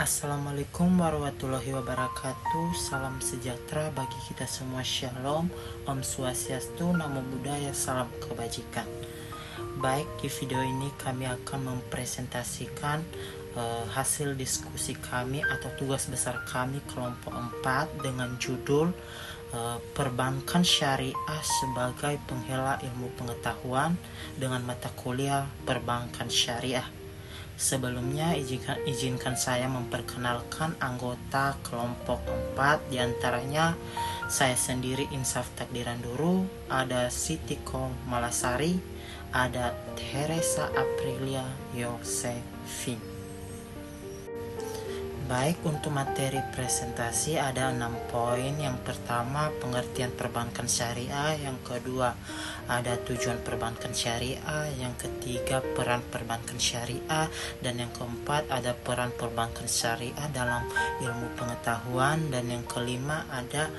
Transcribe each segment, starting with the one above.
Assalamualaikum warahmatullahi wabarakatuh. Salam sejahtera bagi kita semua. Shalom, Om Swastiastu, Namo Buddhaya, salam kebajikan. Baik, di video ini kami akan mempresentasikan hasil diskusi kami atau tugas besar kami kelompok 4 dengan judul Perbankan Syariah sebagai Penghela Ilmu Pengetahuan dengan mata kuliah Perbankan Syariah. Sebelumnya izinkan saya memperkenalkan anggota kelompok 4, diantaranya saya sendiri Insaf Takdiran Duru, ada Sitiko Malasari, ada Teresa Aprilia Yosefin. Baik, untuk materi presentasi ada 6 poin. Yang pertama, pengertian perbankan syariah. Yang kedua, ada tujuan perbankan syariah. Yang ketiga, peran perbankan syariah. Dan yang keempat, ada peran perbankan syariah dalam ilmu pengetahuan. Dan yang kelima, ada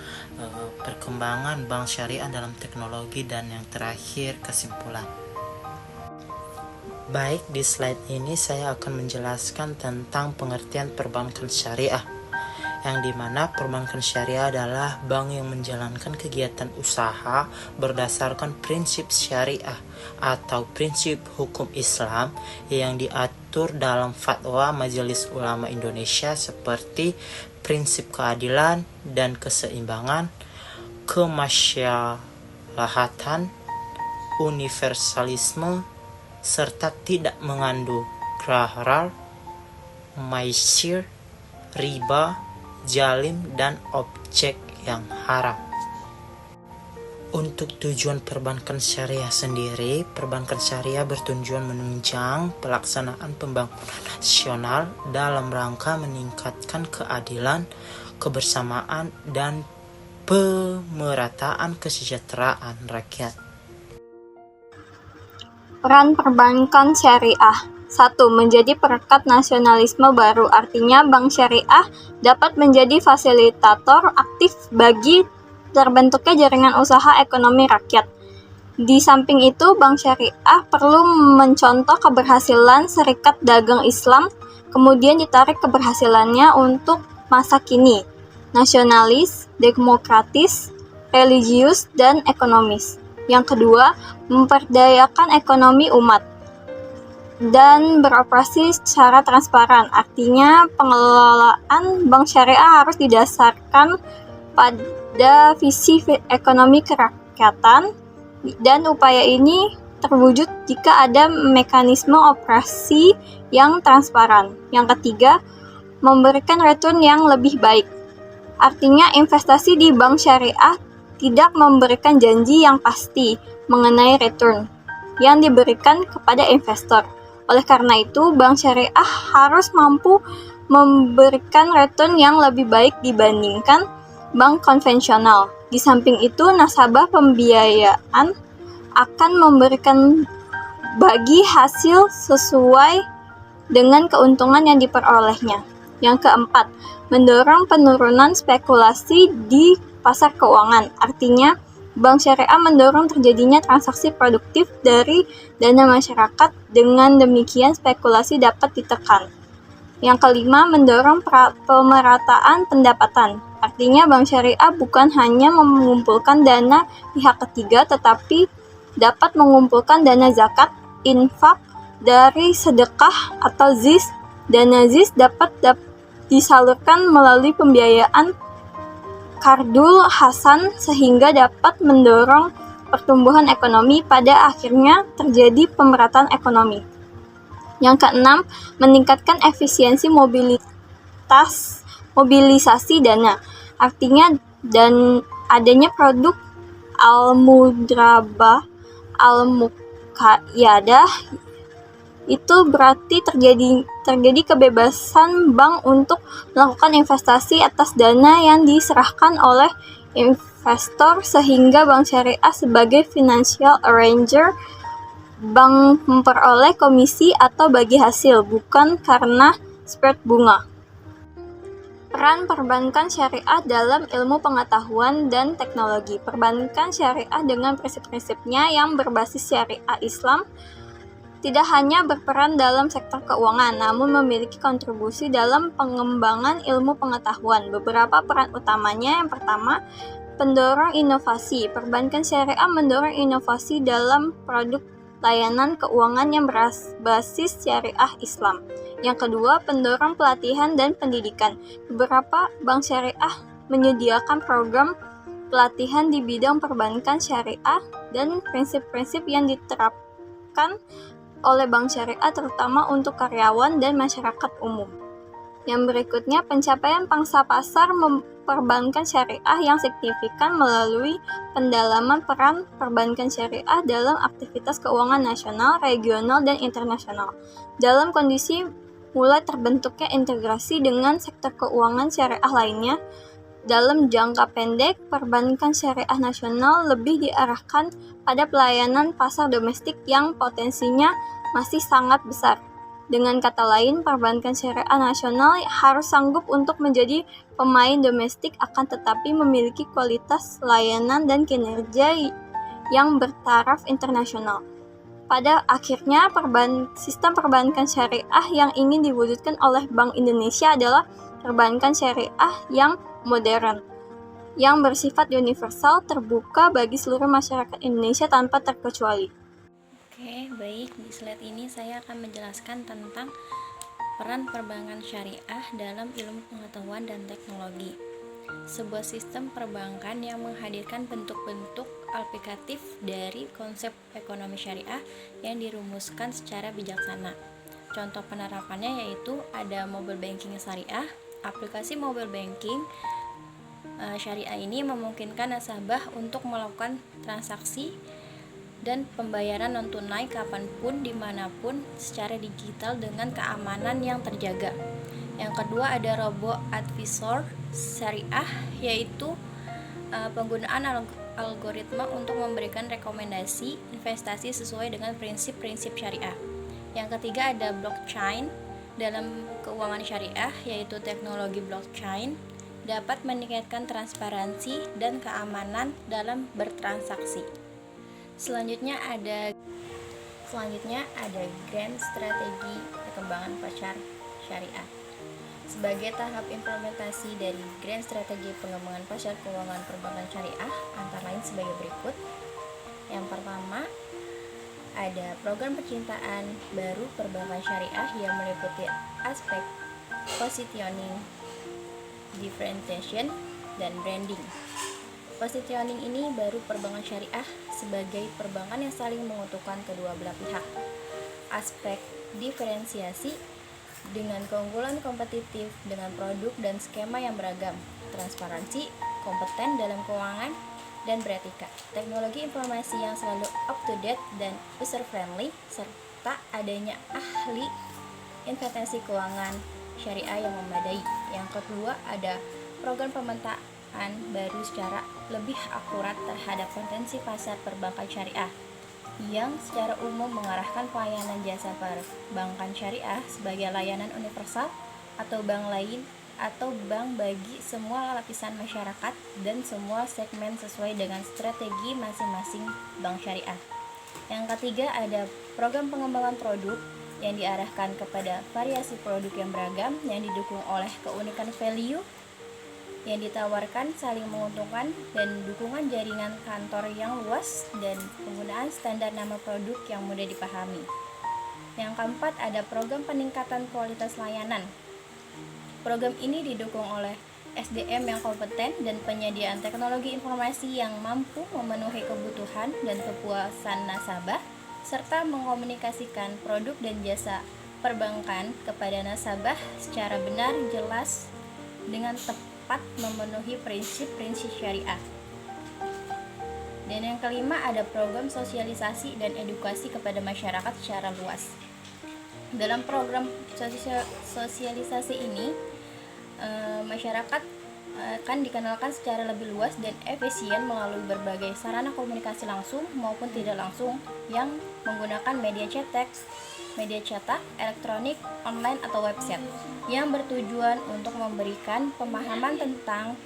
perkembangan bank syariah dalam teknologi. Dan yang terakhir, kesimpulan. Baik, di slide ini saya akan menjelaskan tentang pengertian perbankan syariah, yang dimana perbankan syariah adalah bank yang menjalankan kegiatan usaha berdasarkan prinsip syariah atau prinsip hukum Islam yang diatur dalam fatwa Majelis Ulama Indonesia seperti prinsip keadilan dan keseimbangan, kemasyarakatan, universalisme, serta tidak mengandung gharar, maisir, riba, jalim, dan objek yang haram. Untuk tujuan perbankan syariah sendiri, perbankan syariah bertujuan menunjang pelaksanaan pembangunan nasional dalam rangka meningkatkan keadilan, kebersamaan, dan pemerataan kesejahteraan rakyat. Peran perbankan syariah. 1. Menjadi perekat nasionalisme baru. Artinya bank syariah dapat menjadi fasilitator aktif bagi terbentuknya jaringan usaha ekonomi rakyat. Di samping itu, bank syariah perlu mencontoh keberhasilan Serikat Dagang Islam, kemudian ditarik keberhasilannya untuk masa kini, nasionalis, demokratis, religius, dan ekonomis. Yang kedua, memperdayakan ekonomi umat dan beroperasi secara transparan. Artinya, pengelolaan bank syariah harus didasarkan pada visi ekonomi kerakyatan, dan upaya ini terwujud jika ada mekanisme operasi yang transparan. Yang ketiga, memberikan return yang lebih baik. Artinya, investasi di bank syariah tidak memberikan janji yang pasti mengenai return yang diberikan kepada investor. Oleh karena itu, bank syariah harus mampu memberikan return yang lebih baik dibandingkan bank konvensional. Di samping itu, nasabah pembiayaan akan memberikan bagi hasil sesuai dengan keuntungan yang diperolehnya. Yang keempat, mendorong penurunan spekulasi di pasar keuangan. Artinya, bank syariah mendorong terjadinya transaksi produktif dari dana masyarakat, dengan demikian spekulasi dapat ditekan. Yang kelima, mendorong pemerataan pendapatan. Artinya, bank syariah bukan hanya mengumpulkan dana pihak ketiga, tetapi dapat mengumpulkan dana zakat, infak, dari sedekah atau zis. Dana zis dapat disalurkan melalui pembiayaan Qardul Hasan sehingga dapat mendorong pertumbuhan ekonomi, pada akhirnya terjadi pemerataan ekonomi. Yang keenam, meningkatkan efisiensi mobilisasi dana. Artinya, dan adanya produk al-mudrabah, al-muqayyadah, itu berarti terjadi kebebasan bank untuk melakukan investasi atas dana yang diserahkan oleh investor, sehingga bank syariah sebagai financial arranger, bank memperoleh komisi atau bagi hasil, bukan karena spread bunga. Peran perbankan syariah dalam ilmu pengetahuan dan teknologi. Perbankan syariah dengan prinsip-prinsipnya yang berbasis syariah Islam tidak hanya berperan dalam sektor keuangan, namun memiliki kontribusi dalam pengembangan ilmu pengetahuan. Beberapa peran utamanya, yang pertama, pendorong inovasi. Perbankan syariah mendorong inovasi dalam produk layanan keuangan yang berbasis syariah Islam. Yang kedua, pendorong pelatihan dan pendidikan. Beberapa bank syariah menyediakan program pelatihan di bidang perbankan syariah dan prinsip-prinsip yang diterapkan oleh bank syariah terutama untuk karyawan dan masyarakat umum. Yang berikutnya, pencapaian pangsa pasar perbankan syariah yang signifikan melalui pendalaman peran perbankan syariah dalam aktivitas keuangan nasional, regional, dan internasional. Dalam kondisi mulai terbentuknya integrasi dengan sektor keuangan syariah lainnya, dalam jangka pendek, perbankan syariah nasional lebih diarahkan pada pelayanan pasar domestik yang potensinya masih sangat besar. Dengan kata lain, perbankan syariah nasional harus sanggup untuk menjadi pemain domestik akan tetapi memiliki kualitas layanan dan kinerja yang bertaraf internasional. Pada akhirnya, sistem perbankan syariah yang ingin diwujudkan oleh Bank Indonesia adalah perbankan syariah yang modern, yang bersifat universal, terbuka bagi seluruh masyarakat Indonesia tanpa terkecuali. Oke, baik. Di slide ini saya akan menjelaskan tentang peran perbankan syariah dalam ilmu pengetahuan dan teknologi. Sebuah sistem perbankan yang menghadirkan bentuk-bentuk aplikatif dari konsep ekonomi syariah yang dirumuskan secara bijaksana. Contoh penerapannya yaitu ada mobile banking syariah. Aplikasi mobile banking syariah ini memungkinkan nasabah untuk melakukan transaksi dan pembayaran non-tunai kapanpun, dimanapun secara digital dengan keamanan yang terjaga. Yang kedua ada robo advisor syariah, yaitu penggunaan algoritma untuk memberikan rekomendasi investasi sesuai dengan prinsip-prinsip syariah. Yang ketiga ada blockchain dalam keuangan syariah, yaitu teknologi blockchain dapat meningkatkan transparansi dan keamanan dalam bertransaksi. Selanjutnya ada grand strategi perkembangan pasar syariah. Sebagai tahap implementasi dari grand strategi pengembangan pasar keuangan perbankan syariah, antara lain sebagai berikut. Yang pertama, ada program percintaan baru perbankan syariah yang meliputi aspek positioning, differentiation, dan branding. Positioning ini baru perbankan syariah sebagai perbankan yang saling menguntungkan kedua belah pihak. Aspek diferensiasi dengan keunggulan kompetitif dengan produk dan skema yang beragam, transparansi, kompeten dalam keuangan, dan beretika, teknologi informasi yang selalu up to date dan user friendly, serta adanya ahli investasi keuangan syariah yang memadai. Yang kedua ada program pemetaan baru secara lebih akurat terhadap potensi pasar perbankan syariah yang secara umum mengarahkan pelayanan jasa perbankan syariah sebagai layanan universal atau bank lain atau bank bagi semua lapisan masyarakat dan semua segmen sesuai dengan strategi masing-masing bank syariah. Yang ketiga ada program pengembangan produk yang diarahkan kepada variasi produk yang beragam yang didukung oleh keunikan value yang ditawarkan saling menguntungkan dan dukungan jaringan kantor yang luas dan penggunaan standar nama produk yang mudah dipahami. Yang keempat ada program peningkatan kualitas layanan. Program ini didukung oleh SDM yang kompeten dan penyediaan teknologi informasi yang mampu memenuhi kebutuhan dan kepuasan nasabah, serta mengkomunikasikan produk dan jasa perbankan kepada nasabah secara benar, jelas, dengan tepat memenuhi prinsip-prinsip syariah. Dan yang kelima ada program sosialisasi dan edukasi kepada masyarakat secara luas. Dalam program sosialisasi ini, masyarakat akan dikenalkan secara lebih luas dan efisien melalui berbagai sarana komunikasi langsung maupun tidak langsung yang menggunakan media cetak, elektronik, online atau website yang bertujuan untuk memberikan pemahaman tentang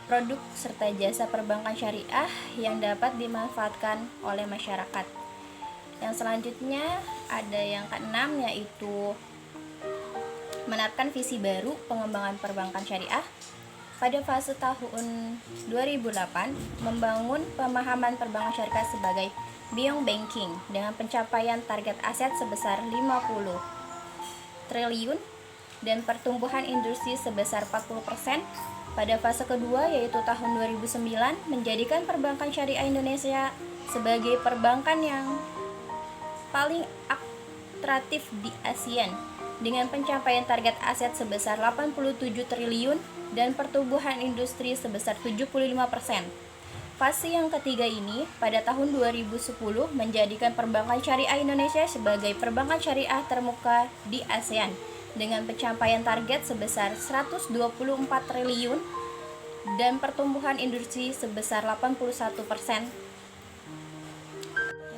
produk serta jasa perbankan syariah yang dapat dimanfaatkan oleh masyarakat. Yang selanjutnya ada yang keenam, yaitu menerapkan visi baru pengembangan perbankan syariah. Pada fase tahun 2008, membangun pemahaman perbankan syariah sebagai beyond banking dengan pencapaian target aset sebesar 50 triliun dan pertumbuhan industri sebesar 40%. Pada fase kedua, yaitu tahun 2009, menjadikan perbankan syariah Indonesia sebagai perbankan yang paling atraktif di ASEAN dengan pencapaian target aset sebesar 87 triliun dan pertumbuhan industri sebesar 75%. Fase yang ketiga ini pada tahun 2010 menjadikan perbankan syariah Indonesia sebagai perbankan syariah termuka di ASEAN dengan pencapaian target sebesar 124 triliun dan pertumbuhan industri sebesar 81%.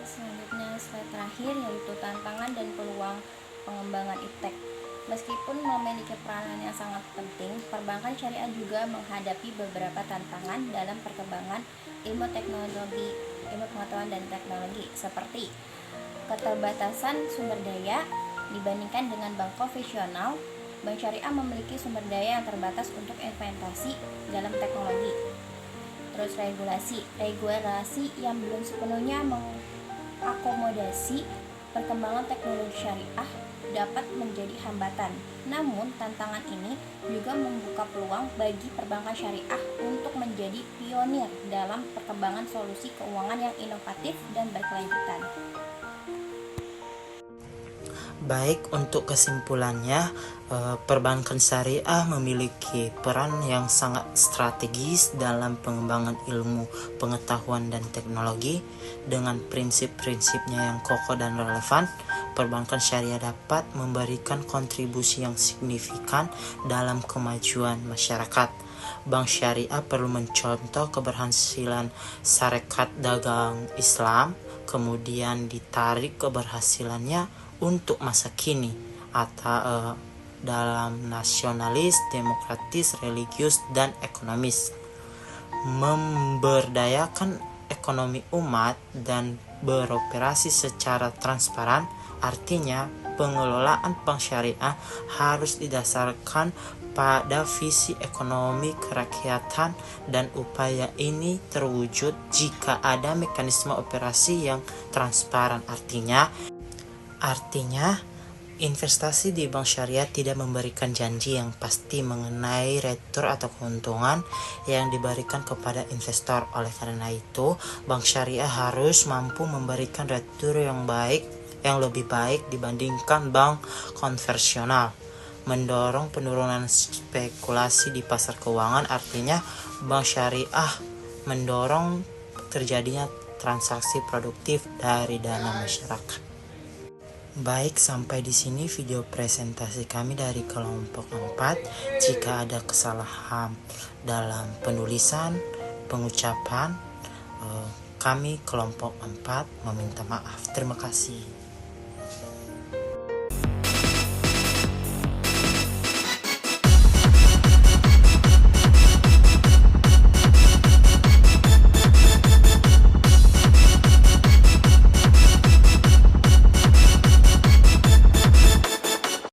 Selanjutnya slide terakhir, yaitu tantangan dan peluang pengembangan iptek. Meskipun memiliki peranan yang sangat penting, perbankan syariah juga menghadapi beberapa tantangan dalam perkembangan ilmu teknologi, ilmu pengetahuan dan teknologi, seperti keterbatasan sumber daya. Dibandingkan dengan bank konvensional, bank syariah memiliki sumber daya yang terbatas untuk investasi dalam teknologi. Terus regulasi yang belum sepenuhnya mengakomodasi perkembangan teknologi syariah dapat menjadi hambatan. Namun, tantangan ini juga membuka peluang bagi perbankan syariah untuk menjadi pionir dalam perkembangan solusi keuangan yang inovatif dan berkelanjutan. Baik, untuk kesimpulannya, perbankan syariah memiliki peran yang sangat strategis dalam pengembangan ilmu, pengetahuan, dan teknologi. Dengan prinsip-prinsipnya yang kokoh dan relevan, perbankan syariah dapat memberikan kontribusi yang signifikan dalam kemajuan masyarakat. Bank syariah perlu mencontoh keberhasilan Syarikat Dagang Islam, kemudian ditarik keberhasilannya untuk masa kini atau dalam nasionalis, demokratis, religius, dan ekonomis, memberdayakan ekonomi umat dan beroperasi secara transparan. Artinya, pengelolaan bank syariah harus didasarkan pada visi ekonomi kerakyatan, dan upaya ini terwujud jika ada mekanisme operasi yang transparan. Artinya, investasi di bank syariah tidak memberikan janji yang pasti mengenai return atau keuntungan yang diberikan kepada investor. Oleh karena itu, bank syariah harus mampu memberikan return yang lebih baik dibandingkan bank konvensional, mendorong penurunan spekulasi di pasar keuangan. Artinya, bank syariah mendorong terjadinya transaksi produktif dari dana masyarakat. Baik, sampai di sini video presentasi kami dari kelompok 4. Jika ada kesalahan dalam penulisan, pengucapan, kami kelompok 4 meminta maaf. Terima kasih.